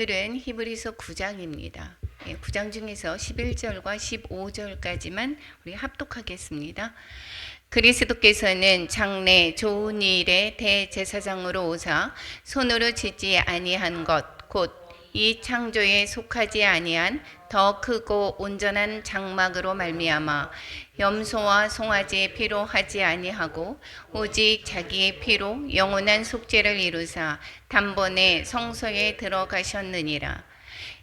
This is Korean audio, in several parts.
오늘은 히브리서 9장입니다. 9장 중에서 11절과 15절까지만 우리 합독하겠습니다. 그리스도께서는 장래 좋은 일의 대제사장으로 오사 손으로 짓지 아니한 것 곧 이 창조에 속하지 아니한 더 크고 온전한 장막으로 말미암아 염소와 송아지의 피로 하지 아니하고 오직 자기의 피로 영원한 속죄를 이루사 단번에 성소에 들어가셨느니라.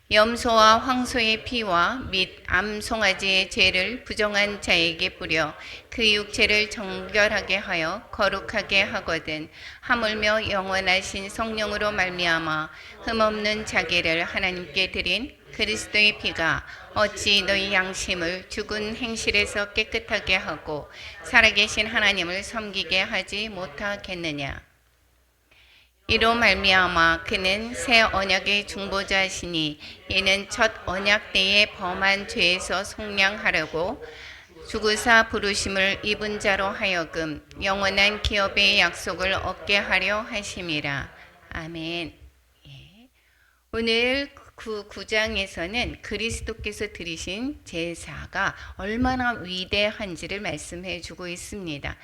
염소와 황소의 피와 및 암송아지의 죄를 부정한 자에게 뿌려 그 육체를 정결하게 하여 거룩하게 하거든 하물며 영원하신 성령으로 말미암아 흠없는 자기를 하나님께 드린 그리스도의 피가 어찌 너희 양심을 죽은 행실에서 깨끗하게 하고 살아계신 하나님을 섬기게 하지 못하겠느냐. 이로 말미암아 그는 새 언약의 중보자시니 이는 첫 언약 때에 범한 죄에서 속량하려고 죽으사 부르심을 입은 자로 하여금 영원한 기업의 약속을 얻게 하려 하심이라. 아멘. 오늘 그 9장에서는 그리스도께서 드리신 제사가 얼마나 위대한지를 말씀해 주고 있습니다.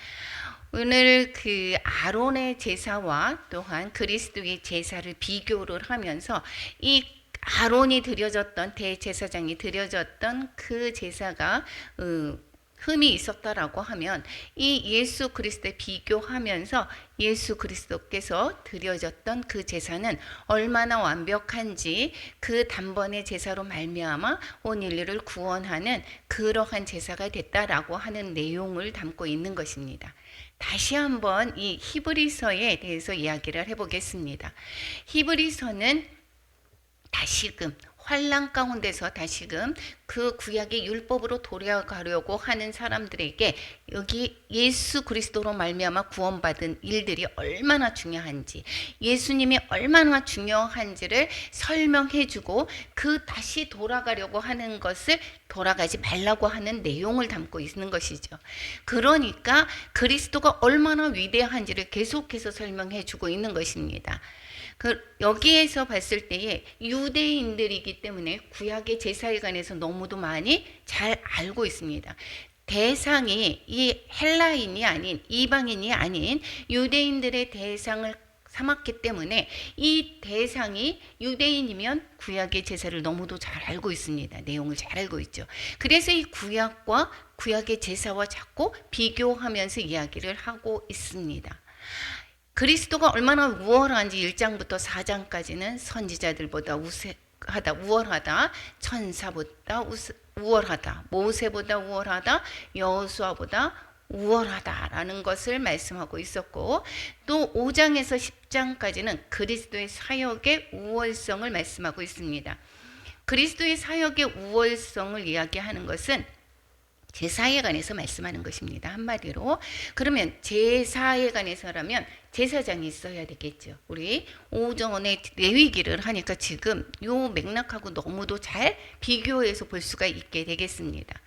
오늘 그 아론의 제사와 또한 그리스도의 제사를 비교를 하면서 이 아론이 드려졌던 대제사장이 드려졌던 그 제사가 흠이 있었다라고 하면 이 예수 그리스도에 비교하면서 예수 그리스도께서 드려졌던 그 제사는 얼마나 완벽한지 그 단번의 제사로 말미암아 온 인류를 구원하는 그러한 제사가 됐다라고 하는 내용을 담고 있는 것입니다. 다시 한번 이 히브리서에 대해서 이야기를 해보겠습니다. 히브리서는 다시금 환난 가운데서 다시금 그 구약의 율법으로 돌아가려고 하는 사람들에게 여기 예수 그리스도로 말미암아 구원받은 일들이 얼마나 중요한지, 예수님이 얼마나 중요한지를 설명해주고 그 다시 돌아가려고 하는 것을 돌아가지 말라고 하는 내용을 담고 있는 것이죠. 그러니까 그리스도가 얼마나 위대한지를 계속해서 설명해주고 있는 것입니다. 여기에서 봤을 때에 유대인들이기 때문에 구약의 제사에 관해서 너무도 많이 잘 알고 있습니다. 대상이 이 헬라인이 아닌 이방인이 아닌 유대인들의 대상을 삼았기 때문에 이 대상이 유대인이면 구약의 제사를 너무도 잘 알고 있습니다. 내용을 잘 알고 있죠. 그래서 이 구약과 구약의 제사와 자꾸 비교하면서 이야기를 하고 있습니다. 그리스도가 얼마나 우월한지 1장부터 4장까지는 선지자들보다 우월하다, 천사보다 우월하다, 모세보다 우월하다, 여호수아보다 우월하다라는 것을 말씀하고 있었고, 또 5장에서 10장까지는 그리스도의 사역의 우월성을 말씀하고 있습니다. 그리스도의 사역의 우월성을 이야기하는 것은 제사에 관해서 말씀하는 것입니다. 한마디로. 그러면 제사에 관해서라면 제사장이 있어야 되겠죠. 우리 오전에 레위기를 하니까 지금 요 맥락하고 너무도 잘 비교해서 볼 수가 있게 되겠습니다.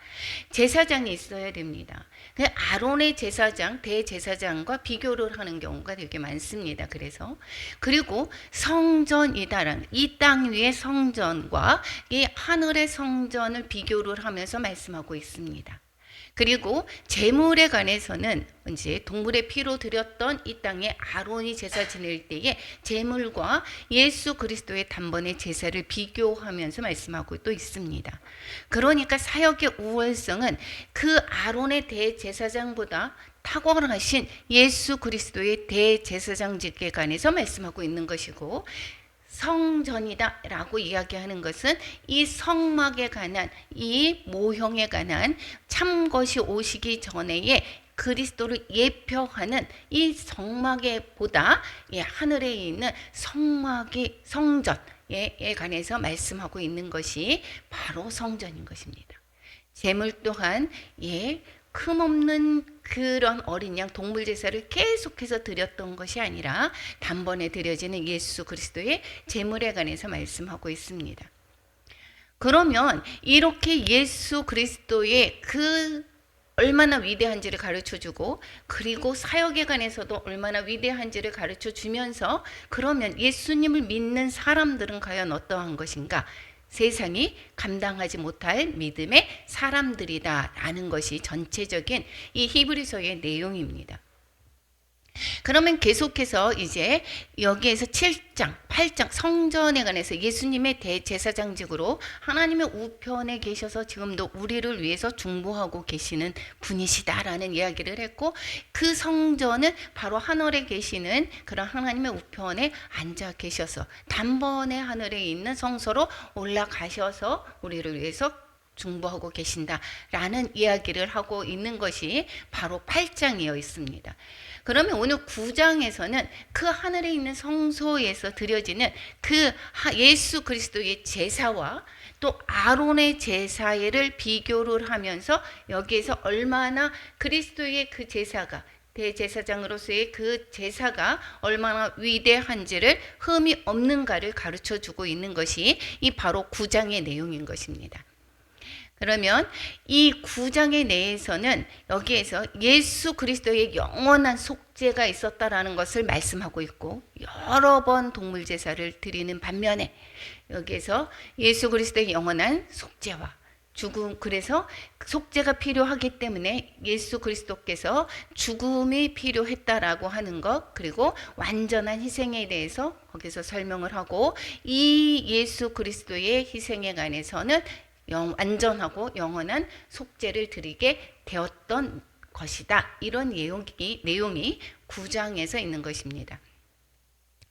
제사장이 있어야 됩니다. 아론의 제사장, 대제사장과 비교를 하는 경우가 되게 많습니다. 그리고 성전이다라는 이 땅 위의 성전과 이 하늘의 성전을 비교를 하면서 말씀하고 있습니다. 그리고 제물에 관해서는 이제 동물의 피로 드렸던 이 땅에 아론이 제사 지낼 때에 제물과 예수 그리스도의 단번의 제사를 비교하면서 말씀하고 또 있습니다. 그러니까 사역의 우월성은 그 아론의 대제사장보다 탁월하신 예수 그리스도의 대제사장직에 관해서 말씀하고 있는 것이고, 성전이다 라고 이야기하는 것은 이 성막에 관한, 이 모형에 관한 참것이 오시기 전에의 그리스도를 예표하는 이 성막에 보다 하늘에 있는 성막의 성전에 관해서 말씀하고 있는 것이 바로 성전인 것입니다. 제물 또한 흠없는 그런 어린 양 동물 제사를 계속해서 드렸던 것이 아니라 단번에 드려지는 예수 그리스도의 제물에 관해서 말씀하고 있습니다. 그러면 이렇게 예수 그리스도의 그 얼마나 위대한지를 가르쳐주고, 그리고 사역에 관해서도 얼마나 위대한지를 가르쳐주면서, 그러면 예수님을 믿는 사람들은 과연 어떠한 것인가? 세상이 감당하지 못할 믿음의 사람들이다라는 것이 전체적인 이 히브리서의 내용입니다. 그러면 계속해서 이제 여기에서 7장, 8장 성전에 관해서 예수님의 대제사장직으로 하나님의 우편에 계셔서 지금도 우리를 위해서 중보하고 계시는 분이시다라는 이야기를 했고, 그 성전은 바로 하늘에 계시는 그런 하나님의 우편에 앉아 계셔서 단번에 하늘에 있는 성소로 올라가셔서 우리를 위해서 중보하고 계신다라는 이야기를 하고 있는 것이 바로 8장이어 있습니다. 그러면 오늘 9장에서는 그 하늘에 있는 성소에서 드려지는 그 예수 그리스도의 제사와 또 아론의 제사를 비교를 하면서 여기에서 얼마나 그리스도의 그 제사가, 대제사장으로서의 그 제사가 얼마나 위대한지를 흠이 없는가를 가르쳐주고 있는 것이 이 바로 9장의 내용인 것입니다. 그러면 이 9장의 내에서는 여기에서 예수 그리스도의 영원한 속죄가 있었다라는 것을 말씀하고 있고, 여러 번 동물 제사를 드리는 반면에 여기에서 예수 그리스도의 영원한 속죄와 죽음, 그래서 속죄가 필요하기 때문에 예수 그리스도께서 죽음이 필요했다라고 하는 것, 그리고 완전한 희생에 대해서 거기서 설명을 하고, 이 예수 그리스도의 희생에 관해서는 완전하고 영원한 속죄를 드리게 되었던 것이다. 이런 내용이 9장에서 있는 것입니다.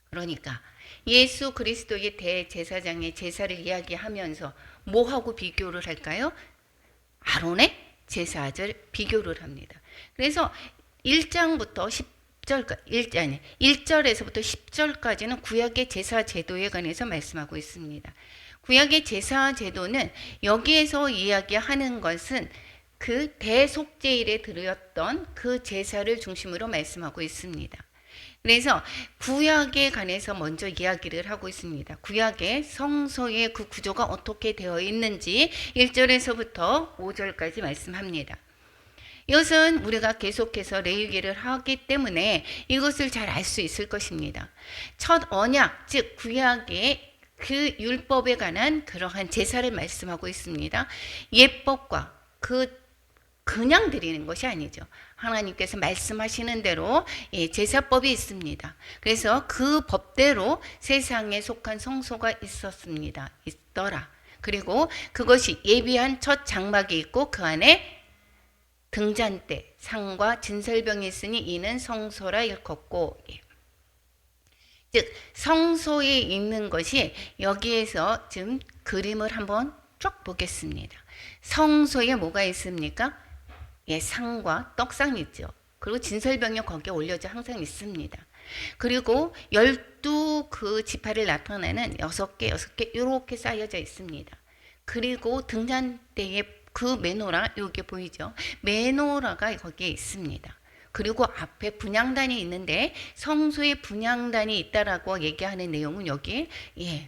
그러니까 예수 그리스도의 대제사장의 제사를 이야기하면서 뭐하고 비교를 할까요? 아론의 제사를 비교를 합니다. 그래서 1장부터 1절에서부터 10절까지는 구약의 제사 제도에 관해서 말씀하고 있습니다. 구약의 제사 제도는 여기에서 이야기하는 것은 그 대속죄일에 드렸던 그 제사를 중심으로 말씀하고 있습니다. 그래서 구약에 관해서 먼저 이야기를 하고 있습니다. 구약의 성소의 그 구조가 어떻게 되어 있는지 1절에서부터 5절까지 말씀합니다. 이것은 우리가 계속해서 레위기를 하기 때문에 이것을 잘 알 수 있을 것입니다. 첫 언약, 즉 구약의 그 율법에 관한 그러한 제사를 말씀하고 있습니다. 예법과 그냥 드리는 것이 아니죠. 하나님께서 말씀하시는 대로 제사법이 있습니다. 그래서 그 법대로 세상에 속한 성소가 있더라. 그리고 그것이 예비한 첫 장막이 있고 그 안에 등잔대, 상과 진설병이 있으니 이는 성소라 일컫고, 즉 성소에 있는 것이 여기에서 지금 그림을 한번 쭉 보겠습니다. 성소에 뭐가 있습니까? 상과 떡상이 있죠. 그리고 진설병이 거기에 올려져 항상 있습니다. 그리고 12 그 지파를 나타내는 6개 이렇게 쌓여져 있습니다. 그리고 등잔대에 그 메노라, 여기 보이죠? 메노라가 거기에 있습니다. 그리고 앞에 분향단이 있는데 성소에 분향단이 있다라고 얘기하는 내용은 여기에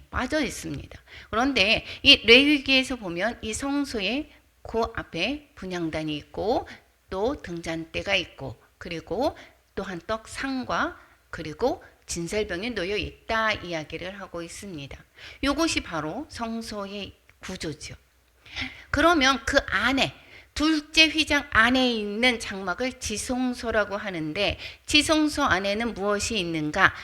빠져 있습니다. 그런데 이 레위기에서 보면 이 성소에 그 앞에 분향단이 있고 또 등잔대가 있고 그리고 또한 떡상과 그리고 진설병이 놓여 있다 이야기를 하고 있습니다. 이것이 바로 성소의 구조죠. 그러면 그 안에 둘째 휘장 안에 있는 장막을 지성소라고 하는데, 지성소 안에는 무엇이 있는가?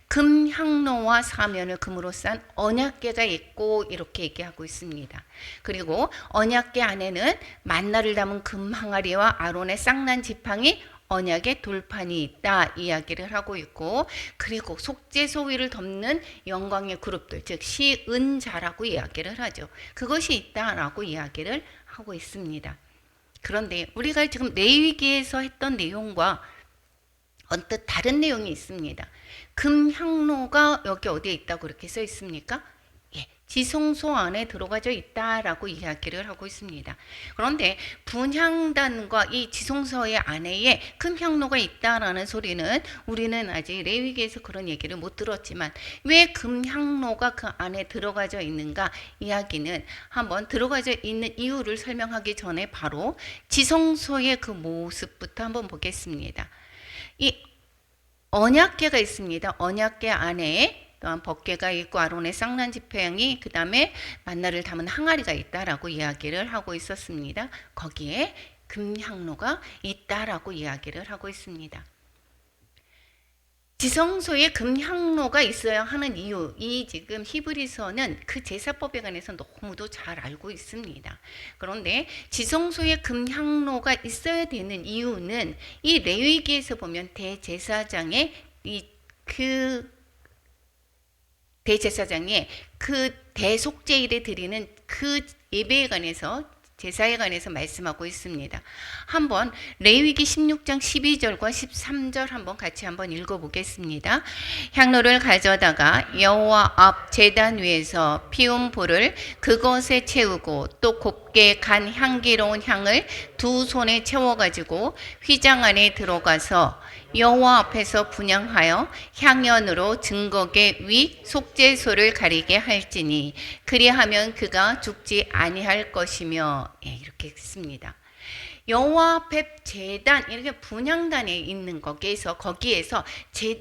금향로와 사면을 금으로 싼 언약궤가 있고 이렇게 얘기하고 있습니다. 그리고 언약궤 안에는 만나를 담은 금 항아리와 아론의 쌍난 지팡이, 언약의 돌판이 있다 이야기를 하고 있고, 그리고 속죄소 위를 덮는 영광의 그룹들, 즉 시은자라고 이야기를 하죠. 그것이 있다라고 이야기를 하고 있습니다. 그런데 우리가 지금 레위기에서 했던 내용과 언뜻 다른 내용이 있습니다. 금향로가 여기 어디에 있다고 그렇게 써 있습니까? 지성소 안에 들어가져 있다라고 이야기를 하고 있습니다. 그런데 분향단과 이 지성소의 안에 금향로가 있다라는 소리는 우리는 아직 레위기에서 그런 얘기를 못 들었지만 왜 금향로가 그 안에 들어가져 있는가 이야기는 한번 들어가져 있는 이유를 설명하기 전에 바로 지성소의 그 모습부터 한번 보겠습니다. 이 언약궤가 있습니다. 언약궤 안에 또한 법궤가 있고 아론의 쌍난 지팡이, 그 다음에 만나를 담은 항아리가 있다라고 이야기를 하고 있었습니다. 거기에 금향로가 있다라고 이야기를 하고 있습니다. 지성소에 금향로가 있어야 하는 이유, 이 지금 히브리서는 그 제사법에 관해서 너무도 잘 알고 있습니다. 그런데 지성소에 금향로가 있어야 되는 이유는 이 레위기에서 보면 대제사장의 대제사장의 그 대속죄일에 드리는 그 예배에 관해서 제사에 관해서 말씀하고 있습니다. 한번 레위기 16장 12절과 13절 한번 같이 한번 읽어보겠습니다. 향로를 가져다가 여호와 앞 제단 위에서 피운 불을 그것에 채우고 또 곱게 간 향기로운 향을 두 손에 채워가지고 휘장 안에 들어가서 여호와 앞에서 분향하여 향연으로 증거계 위 속죄소를 가리게 할지니 그리하면 그가 죽지 아니할 것이며, 이렇게 했습니다. 여호와 앞에 제단, 이렇게 분향단에 있는 거기에서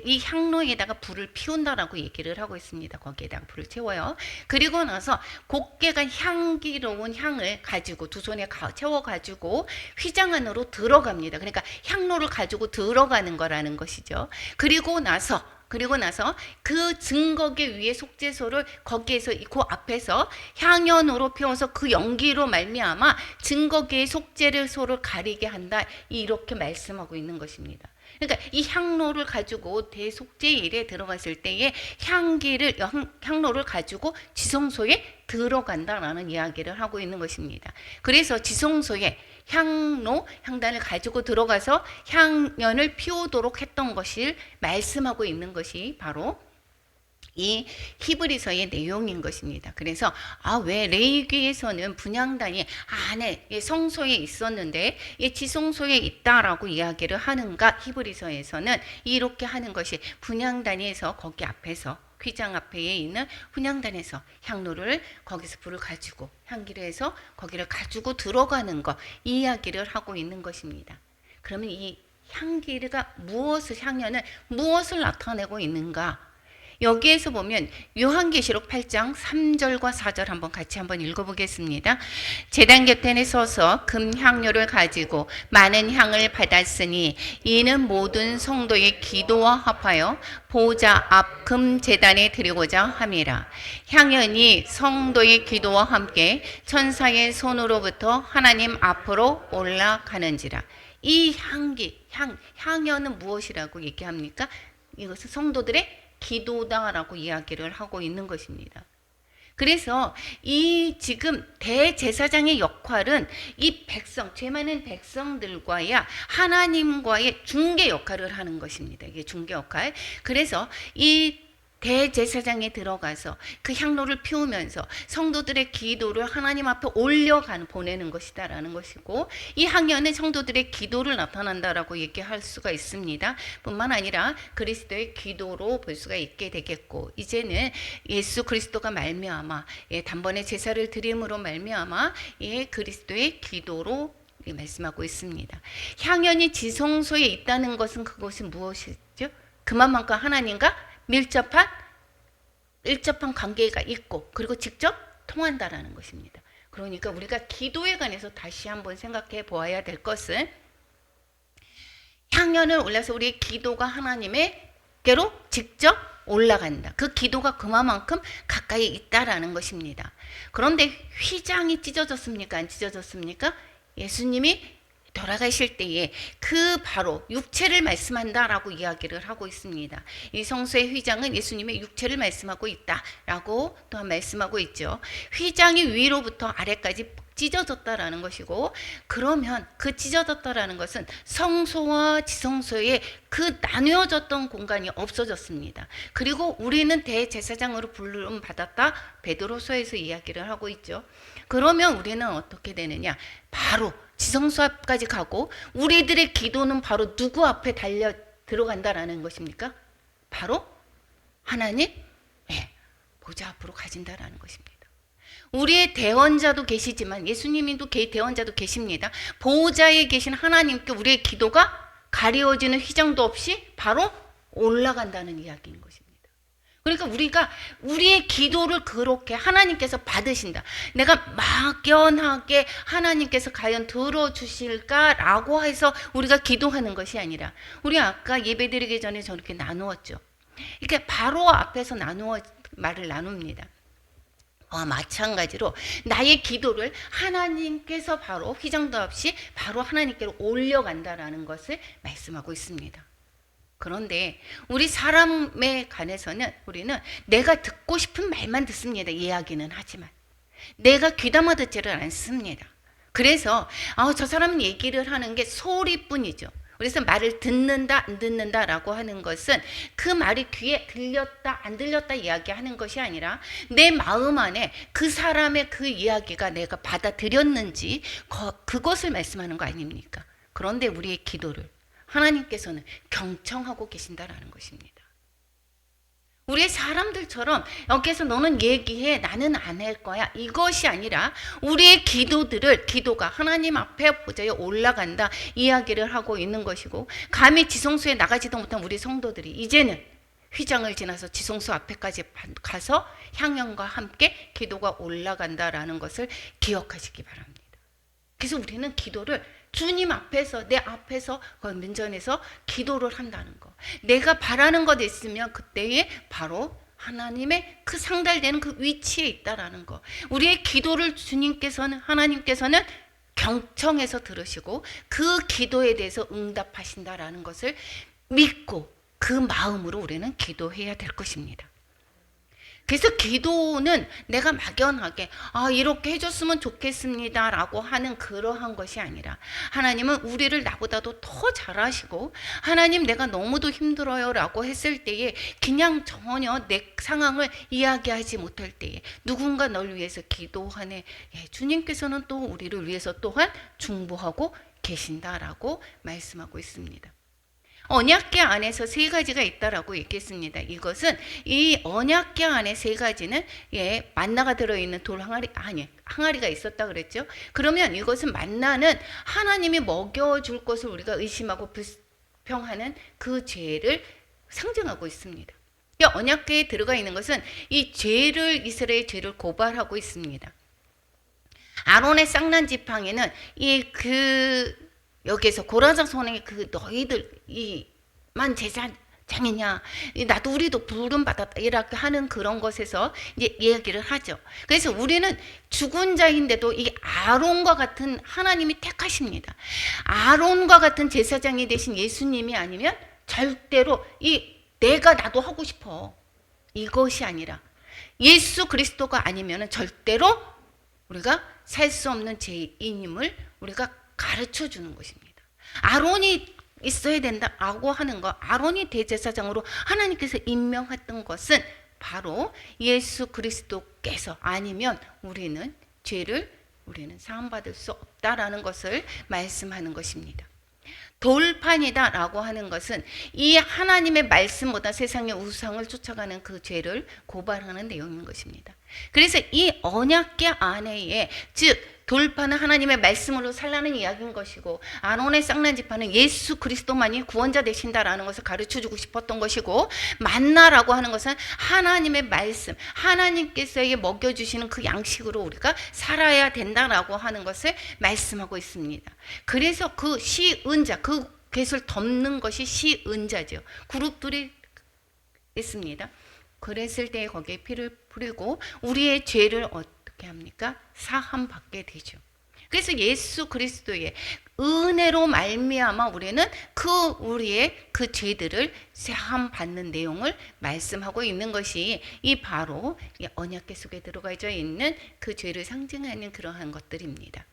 이 향로에다가 불을 피운다라고 얘기를 하고 있습니다. 거기에다가 불을 채워요. 그리고 나서 곱게가 향기로운 향을 가지고 두 손에 채워가지고 휘장 안으로 들어갑니다. 그러니까 향로를 가지고 들어가는 거라는 것이죠. 그리고 나서 그 증거계 위에 속죄소를 거기에서 그 앞에서 향연으로 피워서 그 연기로 말미암아 증거계의 속죄소를 가리게 한다, 이렇게 말씀하고 있는 것입니다. 그러니까 이 향로를 가지고 대속죄일에 들어갔을 때에 향로를 가지고 지성소에 들어간다라는 이야기를 하고 있는 것입니다. 그래서 지성소에 향단을 가지고 들어가서 향연을 피우도록 했던 것을 말씀하고 있는 것이 바로 이 히브리서의 내용인 것입니다. 그래서 왜 레위기에서는 분향단이 안에 성소에 있었는데 지성소에 있다라고 이야기를 하는가? 히브리서에서는 이렇게 하는 것이 분향단에서 거기 앞에서 휘장 앞에 있는 분향단에서 향로를 거기서 불을 가지고 향기를 해서 거기를 가지고 들어가는 것, 이 이야기를 하고 있는 것입니다. 그러면 이 향기가 향연은 무엇을 나타내고 있는가? 여기에서 보면 요한계시록 8장 3절과 4절 같이 한번 읽어보겠습니다. 제단 곁에 서서 금향료를 가지고 많은 향을 받았으니 이는 모든 성도의 기도와 합하여 보좌 앞 금제단에 드리고자 함이라. 향연이 성도의 기도와 함께 천사의 손으로부터 하나님 앞으로 올라가는지라. 이 향연은 무엇이라고 얘기합니까? 이것은 성도들의 기도다라고 이야기를 하고 있는 것입니다. 그래서 이 지금 대제사장의 역할은 이 죄 많은 백성들과의 하나님과의 중개 역할을 하는 것입니다. 이게 중개 역할. 그래서 이 대제사장에 들어가서 그 향로를 피우면서 성도들의 기도를 하나님 앞에 보내는 것이다라는 것이고, 이 향연은 성도들의 기도를 나타난다라고 얘기할 수가 있습니다. 뿐만 아니라 그리스도의 기도로 볼 수가 있게 되겠고, 이제는 예수 그리스도가 말미암아 단번에 제사를 드림으로 말미암아 그리스도의 기도로 말씀하고 있습니다. 향연이 지성소에 있다는 것은 그것이 무엇이죠? 그만큼 하나님과 밀접한 관계가 있고, 그리고 직접 통한다라는 것입니다. 그러니까 우리가 기도에 관해서 다시 한번 생각해 보아야 될 것은, 향연을 올려서 우리의 기도가 하나님께로 직접 올라간다. 그 기도가 그만큼 가까이 있다라는 것입니다. 그런데 휘장이 찢어졌습니까? 안 찢어졌습니까? 예수님이 돌아가실 때에 그 바로 육체를 말씀한다라고 이야기를 하고 있습니다. 이 성소의 휘장은 예수님의 육체를 말씀하고 있다라고 또한 말씀하고 있죠. 휘장이 위로부터 아래까지 찢어졌다라는 것이고, 그러면 그 찢어졌다라는 것은 성소와 지성소의 그 나누어졌던 공간이 없어졌습니다. 그리고 우리는 대제사장으로 부름 받았다, 베드로서에서 이야기를 하고 있죠. 그러면 우리는 어떻게 되느냐? 바로 지성소 앞까지 가고 우리들의 기도는 바로 누구 앞에 달려 들어간다라는 것입니까? 바로 하나님 보좌 앞으로 가진다라는 것입니다. 우리의 대원자도 계시지만 예수님도 대원자도 계십니다. 보호자에 계신 하나님께 우리의 기도가 가려워지는 휘장도 없이 바로 올라간다는 이야기인 것입니다. 그러니까 우리가 우리의 기도를 그렇게 하나님께서 받으신다. 내가 막연하게 하나님께서 과연 들어주실까라고 해서 우리가 기도하는 것이 아니라, 우리 아까 예배드리기 전에 저렇게 나누었죠. 이렇게 바로 앞에서 말을 나눕니다. 마찬가지로 나의 기도를 하나님께서 바로 휘장도 없이 바로 하나님께로 올려간다라는 것을 말씀하고 있습니다. 그런데 우리 사람에 관해서는 우리는 내가 듣고 싶은 말만 듣습니다. 이야기는 하지만 내가 귀담아 듣지를 않습니다. 그래서 저 사람은 얘기를 하는 게 소리뿐이죠. 그래서 말을 듣는다 안 듣는다라고 하는 것은 그 말이 귀에 들렸다 안 들렸다 이야기하는 것이 아니라 내 마음 안에 그 사람의 그 이야기가 내가 받아들였는지 그것을 말씀하는 거 아닙니까? 그런데 우리의 기도를 하나님께서는 경청하고 계신다라는 것입니다. 우리 사람들처럼 여기서 너는 얘기해 나는 안 할 거야 이것이 아니라 우리의 기도가 하나님 앞에 보좌에 올라간다 이야기를 하고 있는 것이고, 감히 지성소에 나가지도 못한 우리 성도들이 이제는 휘장을 지나서 지성소 앞에까지 가서 향연과 함께 기도가 올라간다라는 것을 기억하시기 바랍니다. 그래서 우리는 기도를 주님 앞에서 내 앞에서 면전에서 기도를 한다는 거, 내가 바라는 것 있으면 그때에 바로 하나님의 그 상달되는 그 위치에 있다라는 거, 우리의 기도를 하나님께서는 경청해서 들으시고 그 기도에 대해서 응답하신다라는 것을 믿고 그 마음으로 우리는 기도해야 될 것입니다. 그래서 기도는 내가 막연하게 이렇게 해줬으면 좋겠습니다 라고 하는 그러한 것이 아니라, 하나님은 우리를 나보다도 더 잘하시고, 하나님 내가 너무도 힘들어요 라고 했을 때에 그냥 전혀 내 상황을 이야기하지 못할 때에 누군가 널 위해서 기도하네, 주님께서는 또 우리를 위해서 또한 중보하고 계신다라고 말씀하고 있습니다. 언약궤 안에서 세 가지가 있다라고 얘기했습니다. 이것은 이 언약궤 안에 세 가지는 만나가 들어있는 항아리가 있었다 그랬죠. 그러면 이것은 만나는 하나님이 먹여줄 것을 우리가 의심하고 불평하는 그 죄를 상징하고 있습니다. 이 언약궤에 들어가 있는 것은 이 이스라엘 죄를 고발하고 있습니다. 아론의 쌍난 지팡이는 여기에서 고라장 손에 너희들만 제사장이냐, 나도 우리도 부름 받았다 이렇게 하는 그런 것에서 이제 이야기를 하죠. 그래서 우리는 죽은 자인데도 이 아론과 같은 하나님이 택하십니다. 아론과 같은 제사장이 되신 예수님이 아니면 절대로 나도 하고 싶어 이것이 아니라, 예수 그리스도가 아니면 절대로 우리가 살 수 없는 죄인임을 우리가 가르쳐 주는 것입니다. 아론이 있어야 된다라고 하는 거, 아론이 대제사장으로 하나님께서 임명했던 것은 바로 예수 그리스도께서 아니면 우리는 사함받을 수 없다라는 것을 말씀하는 것입니다. 돌판이다라고 하는 것은 이 하나님의 말씀보다 세상의 우상을 쫓아가는 그 죄를 고발하는 내용인 것입니다. 그래서 이 언약궤 안에 즉 돌판은 하나님의 말씀으로 살라는 이야기인 것이고, 아론의 쌍난 지팡이는 예수 그리스도만이 구원자 되신다라는 것을 가르쳐주고 싶었던 것이고, 만나라고 하는 것은 하나님의 말씀, 하나님께서 먹여주시는 그 양식으로 우리가 살아야 된다라고 하는 것을 말씀하고 있습니다. 그래서 그 시은자, 그 겟을 덮는 것이 시은자죠. 그룹들이 있습니다. 그랬을 때 거기에 피를 뿌리고 우리의 죄를 어떻게 합니까? 사함 받게 되죠. 그래서 예수 그리스도의 은혜로 말미암아 우리는 우리의 그 죄들을 사함 받는 내용을 말씀하고 있는 것이 이 바로 이 언약궤 속에 들어가져 있는 그 죄를 상징하는 그러한 것들입니다.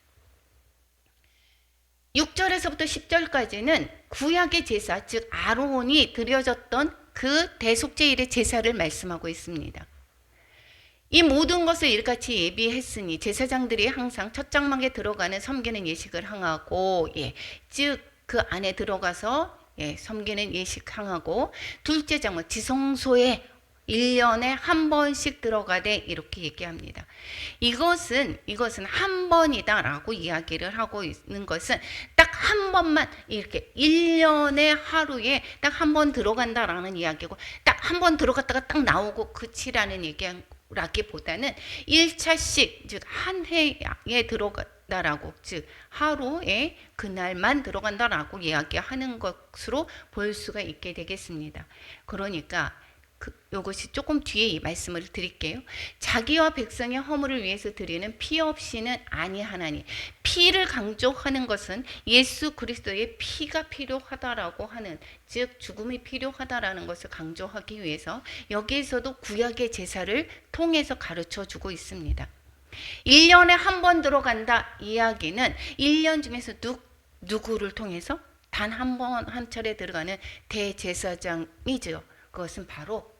6절에서부터 10절까지는 구약의 제사, 즉 아론이 드려졌던 그 대속죄일의 제사를 말씀하고 있습니다. 이 모든 것을 이같이 예비했으니 제사장들이 항상 첫 장막에 들어가는 섬기는 예식을 행하고, 즉 그 안에 들어가서 섬기는 예식 행하고, 둘째 장막 지성소에 1년에 한 번씩 들어가되 이렇게 얘기합니다. 이것은 한 번이다라고 이야기를 하고 있는 것은 딱 한 번만 이렇게 1년에 하루에 딱 한 번 들어간다라는 이야기고, 딱 한 번 들어갔다가 딱 나오고 그치라는 얘기라기보다는 1차씩 즉 한 해에 들어간다라고, 즉 하루에 그날만 들어간다라고 이야기하는 것으로 볼 수가 있게 되겠습니다. 그러니까 이것이 조금 뒤에 이 말씀을 드릴게요. 자기와 백성의 허물을 위해서 드리는 피 없이는 아니하나니, 피를 강조하는 것은 예수 그리스도의 피가 필요하다라고 하는, 즉 죽음이 필요하다라는 것을 강조하기 위해서 여기에서도 구약의 제사를 통해서 가르쳐 주고 있습니다. 1년에 한 번 들어간다 이야기는 1년 중에서 누구를 통해서 단 한 차례 들어가는 대제사장이죠. 그것은 바로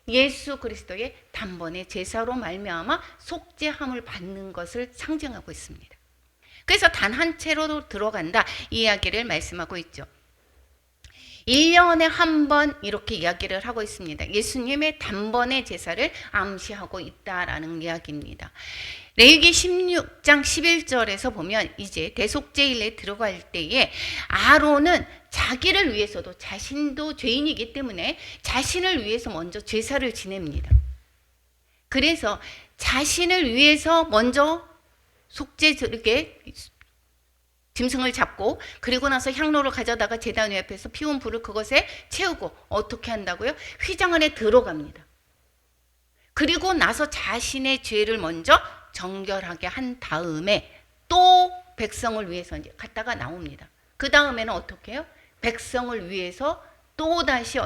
예수 그리스도의 단번의 제사로 말미암아 속죄함을 받는 것을 상징하고 있습니다. 그래서 단 한 채로 들어간다 이야기를 말씀하고 있죠. 1년에 한 번 이렇게 이야기를 하고 있습니다. 예수님의 단번의 제사를 암시하고 있다라는 이야기입니다. 레위기 16장 11절에서 보면 이제 대속죄일에 들어갈 때에 아론은 자기를 위해서도, 자신도 죄인이기 때문에 자신을 위해서 먼저 제사를 지냅니다. 그래서 자신을 위해서 먼저 속죄제게 짐승을 잡고, 그리고 나서 향로를 가져다가 제단 위 앞에서 피운 불을 그것에 채우고, 어떻게 한다고요? 휘장 안에 들어갑니다. 그리고 나서 자신의 죄를 먼저 정결하게 한 다음에 또 백성을 위해서 이제 갔다가 나옵니다. 그 다음에는 어떻게 해요? 백성을 위해서 또 다시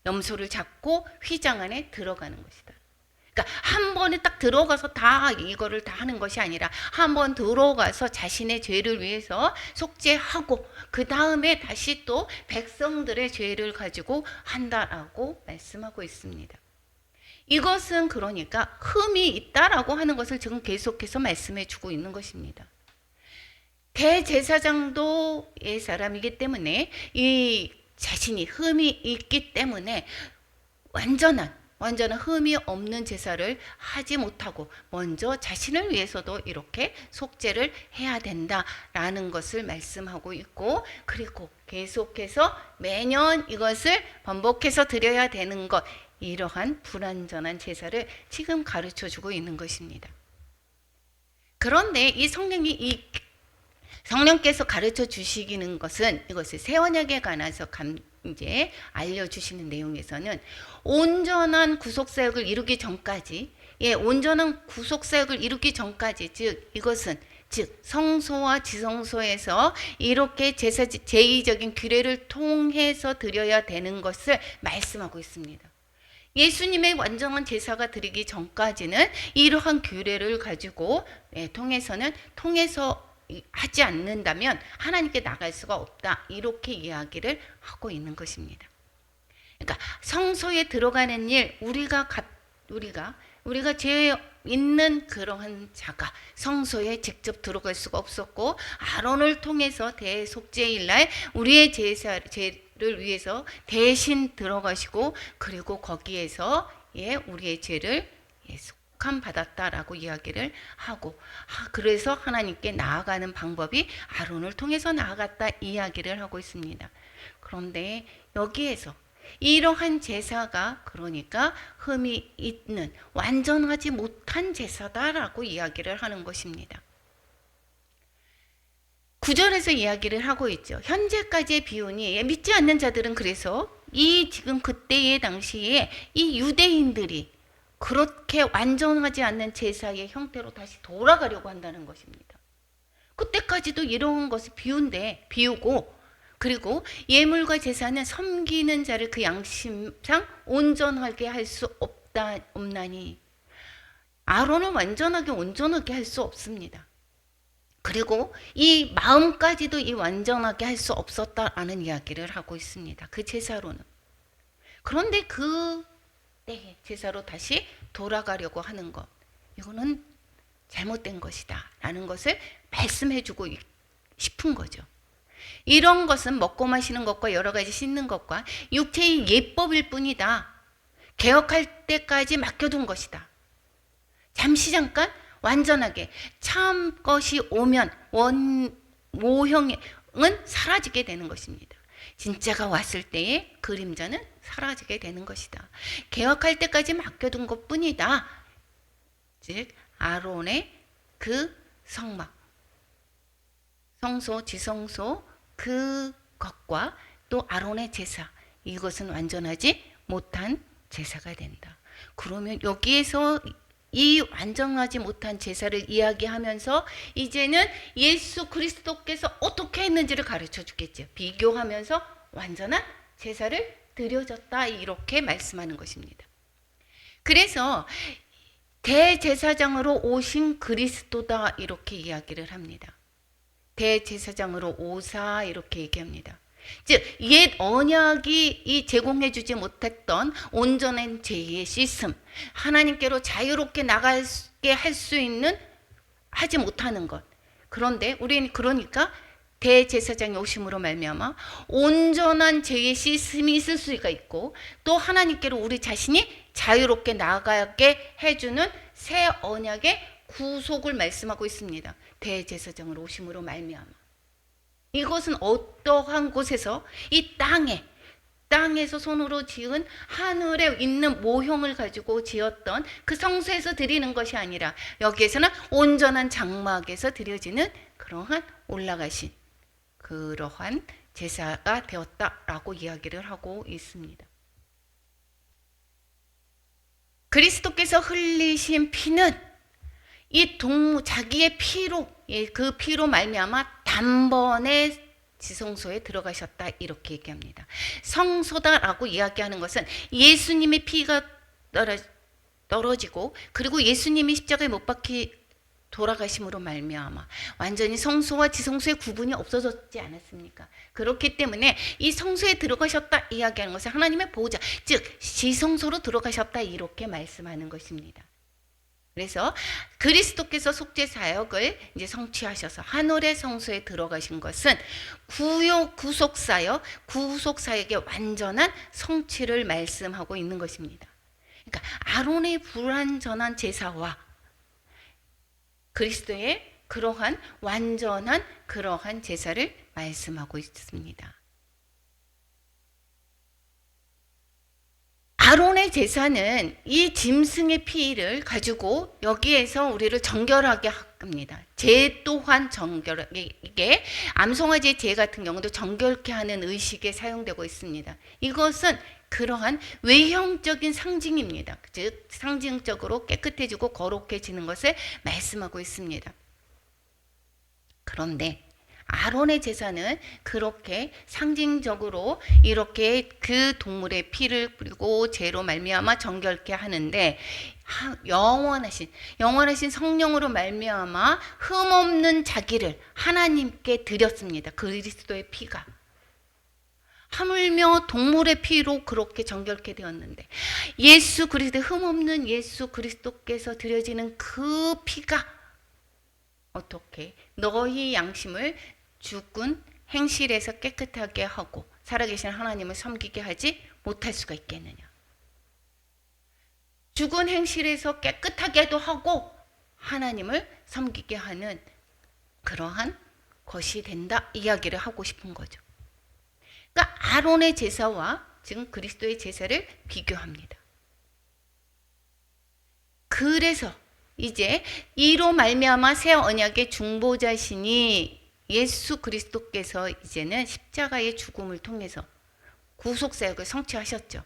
염소를 잡고 휘장 안에 들어가는 것이다. 그러니까 한 번에 딱 들어가서 다 이거를 다 하는 것이 아니라 한 번 들어가서 자신의 죄를 위해서 속죄하고 그 다음에 다시 또 백성들의 죄를 가지고 한다라고 말씀하고 있습니다. 이것은 그러니까 흠이 있다라고 하는 것을 지금 계속해서 말씀해 주고 있는 것입니다. 대제사장도 사람이기 때문에 이 자신이 흠이 있기 때문에 완전한 흠이 없는 제사를 하지 못하고 먼저 자신을 위해서도 이렇게 속죄를 해야 된다라는 것을 말씀하고 있고, 그리고 계속해서 매년 이것을 반복해서 드려야 되는 것, 이러한 불완전한 제사를 지금 가르쳐 주고 있는 것입니다. 그런데 이 성령께서 가르쳐 주시기는 것은, 이것을 새 언약에 관해서 이제 알려주시는 내용에서는 온전한 구속사역을 이루기 전까지, 온전한 구속사역을 이루기 전까지, 즉 성소와 지성소에서 이렇게 제의적인 규례를 통해서 드려야 되는 것을 말씀하고 있습니다. 예수님의 완전한 제사가 드리기 전까지는 이러한 규례를 가지고 통해서 하지 않는다면 하나님께 나갈 수가 없다, 이렇게 이야기를 하고 있는 것입니다. 그러니까 성소에 들어가는 일, 우리가 죄 있는 그러한 자가 성소에 직접 들어갈 수가 없었고, 아론을 통해서 대속죄일 날 우리의 죄를 위해서 대신 들어가시고, 그리고 거기에서 우리의 죄를 받았다라고 이야기를 하고, 그래서 하나님께 나아가는 방법이 아론을 통해서 나아갔다 이야기를 하고 있습니다. 그런데 여기에서 이러한 제사가 그러니까 흠이 있는 완전하지 못한 제사다라고 이야기를 하는 것입니다. 9절에서 이야기를 하고 있죠. 현재까지의 비유니 믿지 않는 자들은 그래서 지금 그때의 당시에 이 유대인들이 그렇게 완전하지 않는 제사의 형태로 다시 돌아가려고 한다는 것입니다. 그때까지도 이런 것을 비우고, 그리고 예물과 제사는 섬기는 자를 그 양심상 온전하게 할 수 없나니, 아론을 완전하게 온전하게 할 수 없습니다. 그리고 이 마음까지도 이 완전하게 할 수 없었다라는 이야기를 하고 있습니다. 그 제사로는. 그런데 그 제사로 다시 돌아가려고 하는 것, 이거는 잘못된 것이다 라는 것을 말씀해주고 싶은 거죠. 이런 것은 먹고 마시는 것과 여러 가지 씻는 것과 육체의 예법일 뿐이다. 개혁할 때까지 맡겨둔 것이다. 잠시 잠깐 완전하게 참 것이 오면 모형은 사라지게 되는 것입니다. 진짜가 왔을 때의 그림자는 사라지게 되는 것이다. 개혁할 때까지 맡겨둔 것뿐이다. 즉 아론의 그 성막, 성소, 지성소 그것과 또 아론의 제사, 이것은 완전하지 못한 제사가 된다. 그러면 여기에서 이 완전하지 못한 제사를 이야기하면서 이제는 예수 그리스도께서 어떻게 했는지를 가르쳐 주겠죠. 비교하면서 완전한 제사를 드려졌다 이렇게 말씀하는 것입니다. 그래서 대제사장으로 오신 그리스도다 이렇게 이야기를 합니다. 대제사장으로 오사 이렇게 얘기합니다. 즉 옛 언약이 이 제공해주지 못했던 온전한 죄의 시스템, 하나님께로 자유롭게 나가게 할 수 있는, 하지 못하는 것. 그런데 우리는 그러니까 대제사장이 오심으로 말미암아 온전한 죄의 시스템이 있을 수가 있고, 또 하나님께로 우리 자신이 자유롭게 나가게 해주는 새 언약의 구속을 말씀하고 있습니다. 대제사장으로 오심으로 말미암아. 이것은 어떠한 곳에서 이 땅에서 손으로 지은 하늘에 있는 모형을 가지고 지었던 그 성소에서 드리는 것이 아니라 여기에서는 온전한 장막에서 드려지는 그러한 올라가신 그러한 제사가 되었다라고 이야기를 하고 있습니다. 그리스도께서 흘리신 피는 이 자기의 피로, 그 피로 말미암아 단번에 지성소에 들어가셨다 이렇게 얘기합니다. 성소다라고 이야기하는 것은 예수님의 피가 떨어지고, 그리고 예수님이 십자가에 못 박히 돌아가심으로 말미암아 완전히 성소와 지성소의 구분이 없어졌지 않았습니까? 그렇기 때문에 이 성소에 들어가셨다 이야기하는 것은 하나님의 보호자, 즉 지성소로 들어가셨다 이렇게 말씀하는 것입니다. 그래서 그리스도께서 속죄 사역을 이제 성취하셔서 하늘의 성소에 들어가신 것은 구속 사역의 완전한 성취를 말씀하고 있는 것입니다. 그러니까 아론의 불완전한 제사와 그리스도의 그러한 완전한 그러한 제사를 말씀하고 있습니다. 아론의 제사는 이 짐승의 피를 가지고 여기에서 우리를 정결하게 합니다. 제 또한 이게 암송아지의 제 같은 경우도 정결케 하는 의식에 사용되고 있습니다. 이것은 그러한 외형적인 상징입니다. 즉 상징적으로 깨끗해지고 거룩해지는 것을 말씀하고 있습니다. 그런데 아론의 제사는 그렇게 상징적으로 이렇게 그 동물의 피를 뿌리고 죄로 말미암아 정결케 하는데, 영원하신 성령으로 말미암아 흠없는 자기를 하나님께 드렸습니다. 그리스도의 피가. 하물며 동물의 피로 그렇게 정결케 되었는데, 예수 그리스도, 흠없는 예수 그리스도께서 드려지는 그 피가 어떻게 너희 양심을 죽은 행실에서 깨끗하게 하고 살아계신 하나님을 섬기게 하지 못할 수가 있겠느냐? 죽은 행실에서 깨끗하게도 하고 하나님을 섬기게 하는 그러한 것이 된다 이야기를 하고 싶은 거죠. 그러니까 아론의 제사와 지금 그리스도의 제사를 비교합니다. 그래서 이제 이로 말미암아 새 언약의 중보자시니 예수 그리스도께서 이제는 십자가의 죽음을 통해서 구속사역을 성취하셨죠.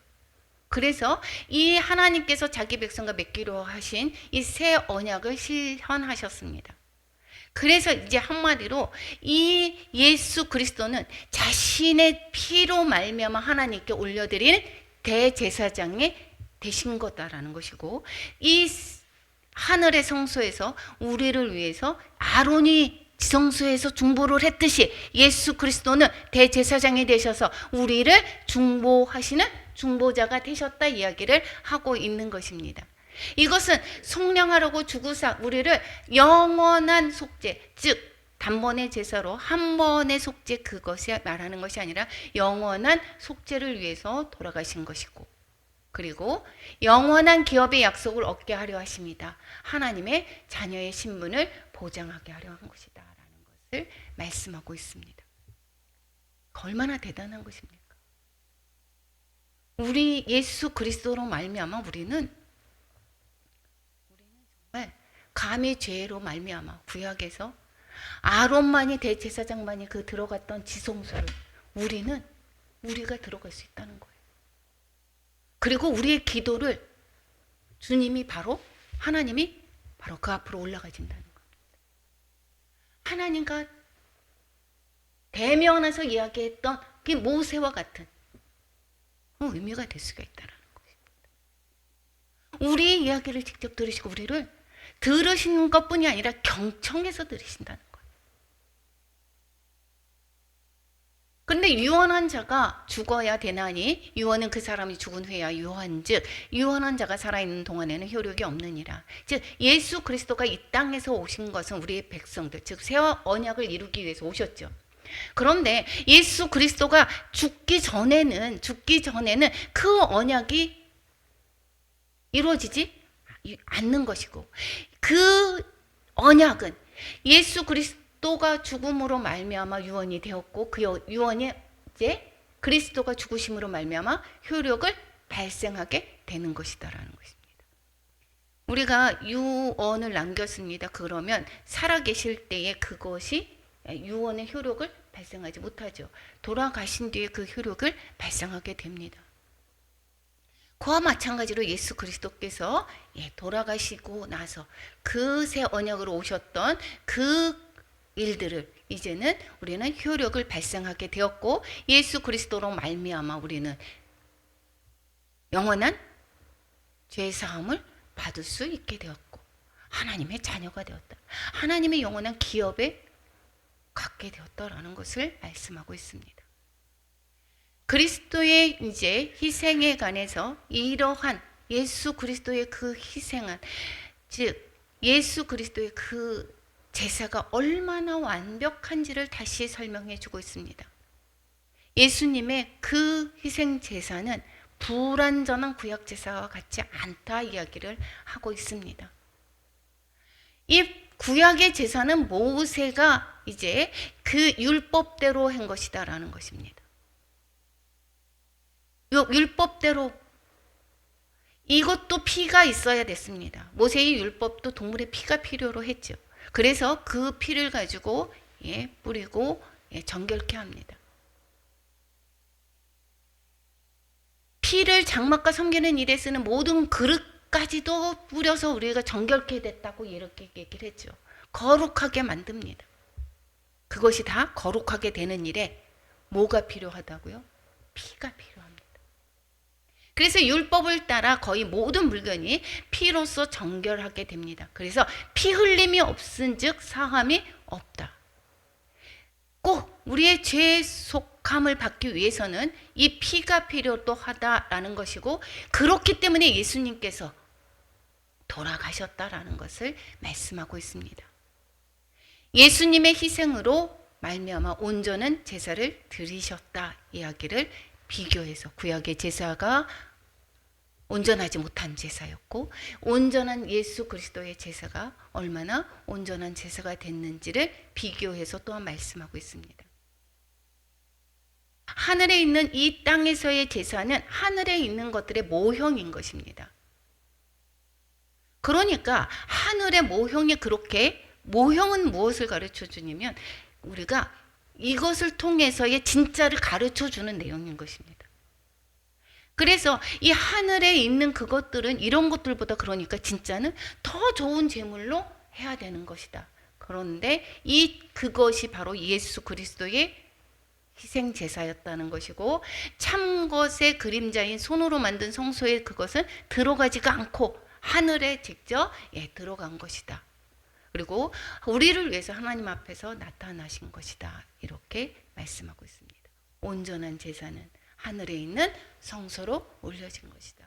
그래서 이 하나님께서 자기 백성과 맺기로 하신 이 새 언약을 실현하셨습니다. 그래서 이제 한마디로 이 예수 그리스도는 자신의 피로 말미암아 하나님께 올려드린 대제사장이 되신 거다라는 것이고, 이 하늘의 성소에서 우리를 위해서 아론이 지성소에서 중보를 했듯이 예수 그리스도는 대제사장이 되셔서 우리를 중보하시는 중보자가 되셨다 이야기를 하고 있는 것입니다. 이것은 속량하라고 주구사 우리를 영원한 속죄, 즉 단번의 제사로 한 번의 속죄, 그것이 말하는 것이 아니라 영원한 속죄를 위해서 돌아가신 것이고, 그리고 영원한 기업의 약속을 얻게 하려 하십니다. 하나님의 자녀의 신분을 보장하게 하려 한 것이다 라는 것을 말씀하고 있습니다. 얼마나 대단한 것입니까? 우리 예수 그리스도로 말미암아 우리는 정말 감히 죄로 말미암아 구약에서 아론만이 대제사장만이 그 들어갔던 지성소를 우리가 들어갈 수 있다는 거예요. 그리고 우리의 기도를 하나님이 바로 그 앞으로 올라가진다는 겁니다. 하나님과 대면해서 이야기했던 그 모세와 같은 의미가 될 수가 있다는 것입니다. 우리의 이야기를 직접 들으시고 우리를 들으시는 것뿐이 아니라 경청해서 들으신다는 거예요. 근데 유언한 자가 죽어야 되나니 유언은 그 사람이 죽은 후에야 유언즉 유언한 자가 살아있는 동안에는 효력이 없느니라. 즉 예수 그리스도가 이 땅에서 오신 것은 우리의 백성들, 즉 새 언약을 이루기 위해서 오셨죠. 그런데 예수 그리스도가 죽기 전에는 그 언약이 이루어지지 않는 것이고, 그 언약은 예수 그리스도가 죽음으로 말미암아 유언이 되었고, 그 유언이 이제 그리스도가 죽으심으로 말미암아 효력을 발생하게 되는 것이다라는 것입니다. 우리가 유언을 남겼습니다. 그러면 살아계실 때에 그것이 유언의 효력을 발생하지 못하죠. 돌아가신 뒤에 그 효력을 발생하게 됩니다. 그와 마찬가지로 예수 그리스도께서 돌아가시고 나서 그 새 언약으로 오셨던 그 일들을 이제는 우리는 효력을 발생하게 되었고, 예수 그리스도로 말미암아 우리는 영원한 죄사함을 받을 수 있게 되었고 하나님의 자녀가 되었다. 하나님의 영원한 기업에 갖게 되었다라는 것을 말씀하고 있습니다. 그리스도의 이제 희생에 관해서 이러한 예수 그리스도의 그 희생은, 즉 예수 그리스도의 그 제사가 얼마나 완벽한지를 다시 설명해 주고 있습니다. 예수님의 그 희생 제사는 불완전한 구약 제사와 같지 않다 이야기를 하고 있습니다. 이 구약의 제사는 모세가 이제 그 율법대로 한 것이다라는 것입니다. 율법대로 이것도 피가 있어야 됐습니다. 모세의 율법도 동물의 피가 필요로 했죠. 그래서 그 피를 가지고 뿌리고 정결케 합니다. 피를 장막과 섬기는 일에 쓰는 모든 그릇까지도 뿌려서 우리가 정결케 됐다고 이렇게 얘기를 했죠. 거룩하게 만듭니다. 그것이 다 거룩하게 되는 일에 뭐가 필요하다고요? 피가 필요합니다. 그래서 율법을 따라 거의 모든 물건이 피로써 정결하게 됩니다. 그래서 피 흘림이 없은즉 사함이 없다. 꼭 우리의 죄 속함을 받기 위해서는 이 피가 필요도 하다라는 것이고, 그렇기 때문에 예수님께서 돌아가셨다라는 것을 말씀하고 있습니다. 예수님의 희생으로 말미암아 온전한 제사를 드리셨다 이야기를 비교해서, 구약의 제사가 온전하지 못한 제사였고 온전한 예수 그리스도의 제사가 얼마나 온전한 제사가 됐는지를 비교해서 또한 말씀하고 있습니다. 하늘에 있는 이 땅에서의 제사는 하늘에 있는 것들의 모형인 것입니다. 그러니까 하늘의 모형이 그렇게, 모형은 무엇을 가르쳐 주냐면 우리가 이것을 통해서의 진짜를 가르쳐 주는 내용인 것입니다. 그래서 이 하늘에 있는 그것들은 이런 것들보다, 그러니까 진짜는 더 좋은 제물로 해야 되는 것이다. 그런데 그것이 바로 예수 그리스도의 희생 제사였다는 것이고, 참 것의 그림자인 손으로 만든 성소에 그것은 들어가지가 않고 하늘에 직접 들어간 것이다. 그리고 우리를 위해서 하나님 앞에서 나타나신 것이다. 이렇게 말씀하고 있습니다. 온전한 제사는 하늘에 있는 성소로 올려진 것이다.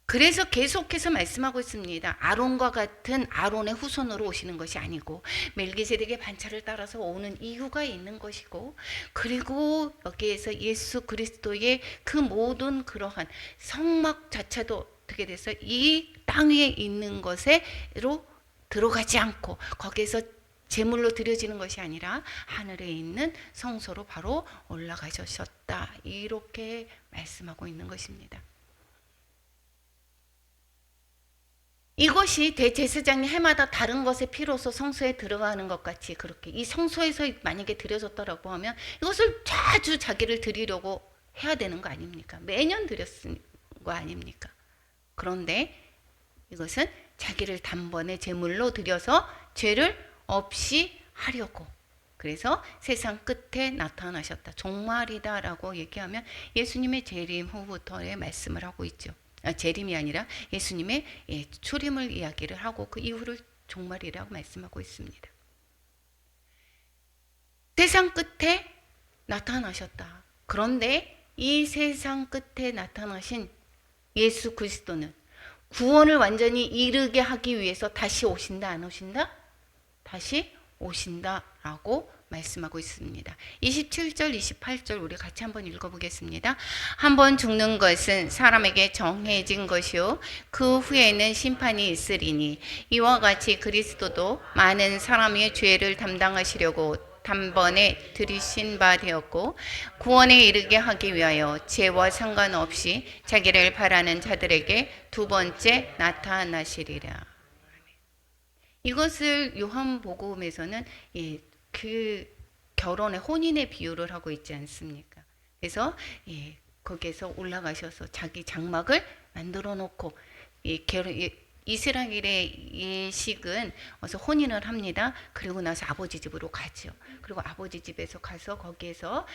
그래서 계속해서 말씀하고 있습니다. 아론과 같은 아론의 후손으로 오시는 것이 아니고 멜기세덱의 반차를 따라서 오는 이유가 있는 것이고, 그리고 여기에서 예수 그리스도의 그 모든 그러한 성막 자체도 어떻게 돼서 이 땅 위에 있는 것으로 들어가지 않고 거기에서 제물로 드려지는 것이 아니라 하늘에 있는 성소로 바로 올라가셨다. 이렇게 말씀하고 있는 것입니다. 이것이 대제사장이 해마다 다른 것의 피로서 성소에 들어가는 것 같이 그렇게 이 성소에서 만약에 드려졌다라고 하면 이것을 자주 자기를 드리려고 해야 되는 거 아닙니까? 매년 드렸은 거 아닙니까? 그런데 이것은 자기를 단번에 제물로 드려서 죄를 없이 하려고, 그래서 세상 끝에 나타나셨다. 종말이다 라고 얘기하면 예수님의 재림 후부터의 말씀을 하고 있죠. 재림이 아니라 예수님의 초림을 이야기를 하고 그 이후를 종말이라고 말씀하고 있습니다. 세상 끝에 나타나셨다. 그런데 이 세상 끝에 나타나신 예수 그리스도는 구원을 완전히 이루게 하기 위해서 다시 오신다, 안 오신다? 다시 오신다라고 말씀하고 있습니다. 27절, 28절 우리 같이 한번 읽어보겠습니다. 한번 죽는 것은 사람에게 정해진 것이요 그 후에는 심판이 있으리니 이와 같이 그리스도도 많은 사람의 죄를 담당하시려고 단번에 들이신 바 되었고 구원에 이르게 하기 위하여 죄와 상관없이 자기를 바라는 자들에게 두 번째 나타나시리라. 이것을 요한복음에서는 그 결혼의 혼인의 비유를 하고 있지 않습니까? 그래서 거기에서 올라가셔서 자기 장막을 만들어 놓고 이스라엘의 예식은 와서 혼인을 합니다. 그리고 나서 아버지 집으로 가죠. 그리고 아버지 집에서 가서 거기에서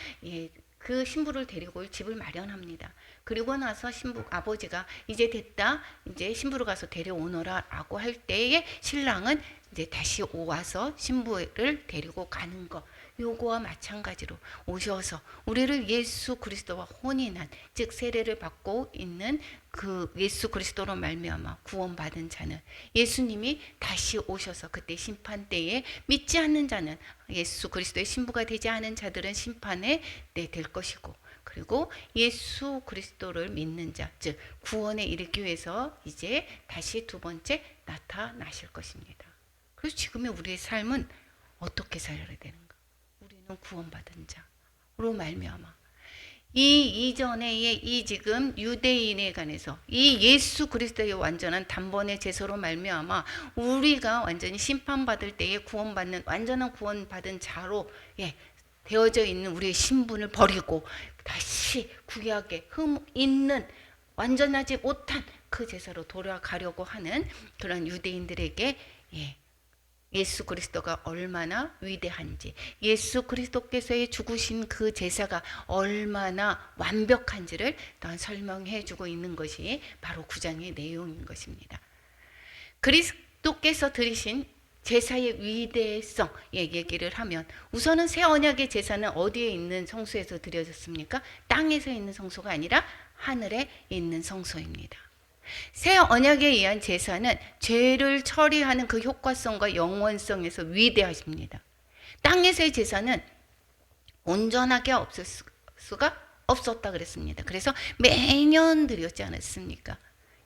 그 신부를 데리고 올 집을 마련합니다. 그리고 나서 아버지가 이제 됐다, 이제 신부를 가서 데려오너라 라고 할 때에 신랑은 이제 다시 와서 신부를 데리고 가는 것, 요거와 마찬가지로 오셔서 우리를 예수 그리스도와 혼인한, 즉 세례를 받고 있는 그 예수 그리스도로 말미암아 구원받은 자는 예수님이 다시 오셔서 그때 심판 때에 믿지 않는 자는, 예수 그리스도의 신부가 되지 않은 자들은 심판에 될 것이고, 그리고 예수 그리스도를 믿는 자, 즉 구원에 이르기 위해서 이제 다시 두 번째 나타나실 것입니다. 그래서 지금의 우리의 삶은 어떻게 살아야 되는가? 우리는 구원받은 자로 말미암아 이 이전에 이 지금 유대인에 관해서 이 예수 그리스도의 완전한 단번의 제사로 말미암아 우리가 완전히 심판받을 때에 구원받는 완전한 구원받은 자로 되어져 있는 우리의 신분을 버리고 다시 구약에 흠 있는 완전하지 못한 그 제사로 돌아가려고 하는 그런 유대인들에게 예수 그리스도가 얼마나 위대한지, 예수 그리스도께서의 죽으신 그 제사가 얼마나 완벽한지를 또한 설명해 주고 있는 것이 바로 9장의 내용인 것입니다. 그리스도께서 드리신 제사의 위대성 얘기를 하면 우선은 새 언약의 제사는 어디에 있는 성소에서 드려졌습니까? 땅에서 있는 성소가 아니라 하늘에 있는 성소입니다. 새 언약에 의한 제사는 죄를 처리하는 그 효과성과 영원성에서 위대하십니다. 땅에서의 제사는 온전하게 없을 수가 없었다 그랬습니다. 그래서 매년 드렸지 않았습니까?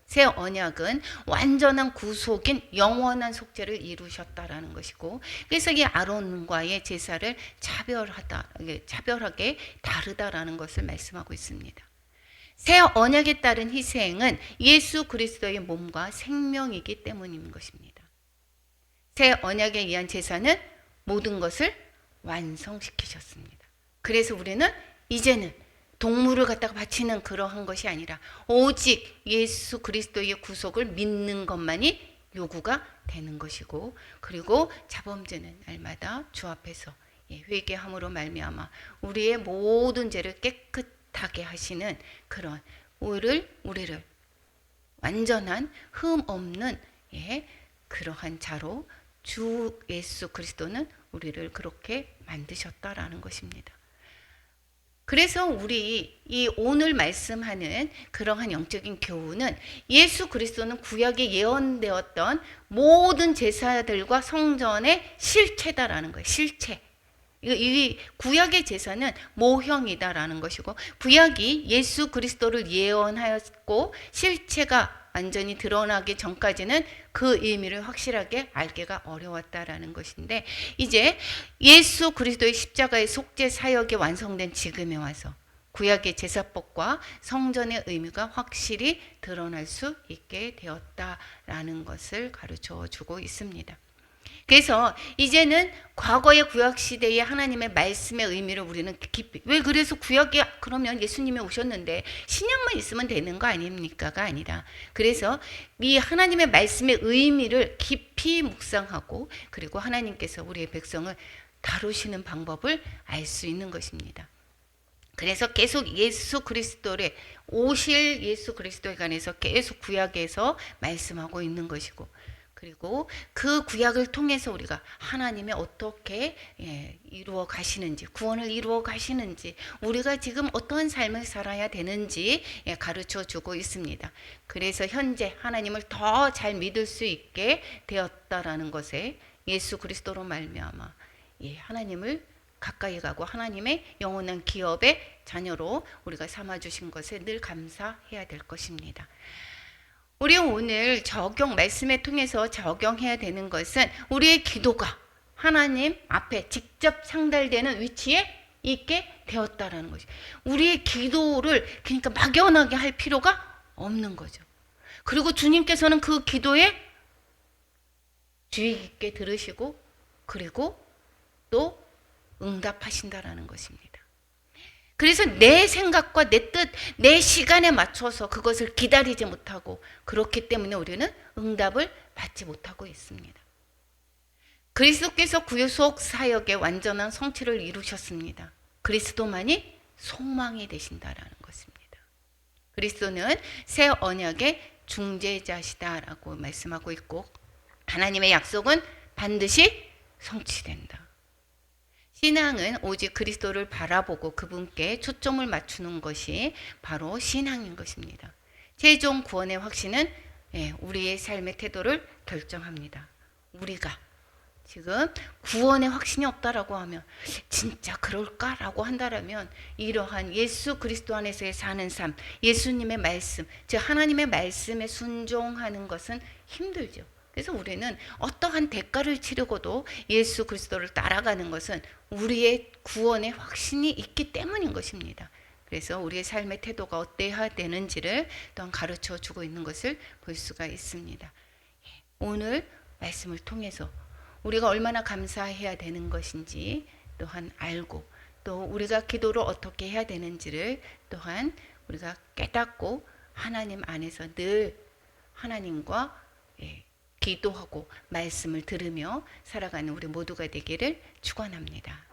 새 언약은 완전한 구속인 영원한 속죄를 이루셨다라는 것이고, 그래서 이 아론과의 제사를 차별하게 다르다라는 것을 말씀하고 있습니다. 새 언약에 따른 희생은 예수 그리스도의 몸과 생명이기 때문인 것입니다. 새 언약에 의한 제사는 모든 것을 완성시키셨습니다. 그래서 우리는 이제는 동물을 갖다가 바치는 그러한 것이 아니라 오직 예수 그리스도의 구속을 믿는 것만이 요구가 되는 것이고, 그리고 자범죄는 날마다 주 앞에서 회개함으로 말미암아 우리의 모든 죄를 깨끗하게 하시는 그런 우리를 완전한 흠 없는 그러한 자로 주 예수 그리스도는 우리를 그렇게 만드셨다라는 것입니다. 그래서 우리 이 오늘 말씀하는 그러한 영적인 교훈은 예수 그리스도는 구약에 예언되었던 모든 제사들과 성전의 실체다라는 거예요. 실체. 이 구약의 제사는 모형이다라는 것이고, 구약이 예수 그리스도를 예언하였고 실체가 완전히 드러나기 전까지는 그 의미를 확실하게 알기가 어려웠다라는 것인데, 이제 예수 그리스도의 십자가의 속죄 사역이 완성된 지금에 와서 구약의 제사법과 성전의 의미가 확실히 드러날 수 있게 되었다라는 것을 가르쳐 주고 있습니다. 그래서 이제는 과거의 구약 시대의 하나님의 말씀의 의미를 우리는 깊이, 왜 그래서 구약에 그러면 예수님이 오셨는데 신약만 있으면 되는 거 아닙니까가 아니라, 그래서 이 하나님의 말씀의 의미를 깊이 묵상하고, 그리고 하나님께서 우리의 백성을 다루시는 방법을 알 수 있는 것입니다. 그래서 계속 예수 그리스도를, 오실 예수 그리스도에 관해서 계속 구약에서 말씀하고 있는 것이고, 그리고 그 구약을 통해서 우리가 하나님이 어떻게 이루어 가시는지, 구원을 이루어 가시는지, 우리가 지금 어떠한 삶을 살아야 되는지 가르쳐 주고 있습니다. 그래서 현재 하나님을 더 잘 믿을 수 있게 되었다라는 것에 예수 그리스도로 말미암아 하나님을 가까이 가고 하나님의 영원한 기업의 자녀로 우리가 삼아주신 것에 늘 감사해야 될 것입니다. 우리 오늘 말씀을 통해서 적용해야 되는 것은 우리의 기도가 하나님 앞에 직접 상달되는 위치에 있게 되었다라는 것이, 우리의 기도를 그러니까 막연하게 할 필요가 없는 거죠. 그리고 주님께서는 그 기도에 주의 깊게 들으시고, 그리고 또 응답하신다라는 것입니다. 그래서 내 생각과 내 뜻, 내 시간에 맞춰서 그것을 기다리지 못하고, 그렇기 때문에 우리는 응답을 받지 못하고 있습니다. 그리스도께서 구속 사역의 완전한 성취를 이루셨습니다. 그리스도만이 소망이 되신다라는 것입니다. 그리스도는 새 언약의 중재자시다라고 말씀하고 있고, 하나님의 약속은 반드시 성취된다. 신앙은 오직 그리스도를 바라보고 그분께 초점을 맞추는 것이 바로 신앙인 것입니다. 최종 구원의 확신은 우리의 삶의 태도를 결정합니다. 우리가 지금 구원의 확신이 없다라고 하면, 진짜 그럴까라고 한다라면 이러한 예수 그리스도 안에서의 사는 삶, 예수님의 말씀, 즉 하나님의 말씀에 순종하는 것은 힘들죠. 그래서 우리는 어떠한 대가를 치르고도 예수 그리스도를 따라가는 것은 우리의 구원의 확신이 있기 때문인 것입니다. 그래서 우리의 삶의 태도가 어때야 되는지를 또한 가르쳐 주고 있는 것을 볼 수가 있습니다. 오늘 말씀을 통해서 우리가 얼마나 감사해야 되는 것인지 또한 알고, 또 우리가 기도를 어떻게 해야 되는지를 또한 우리가 깨닫고 하나님 안에서 늘 하나님과 기도하고 말씀을 들으며 살아가는 우리 모두가 되기를 축원합니다.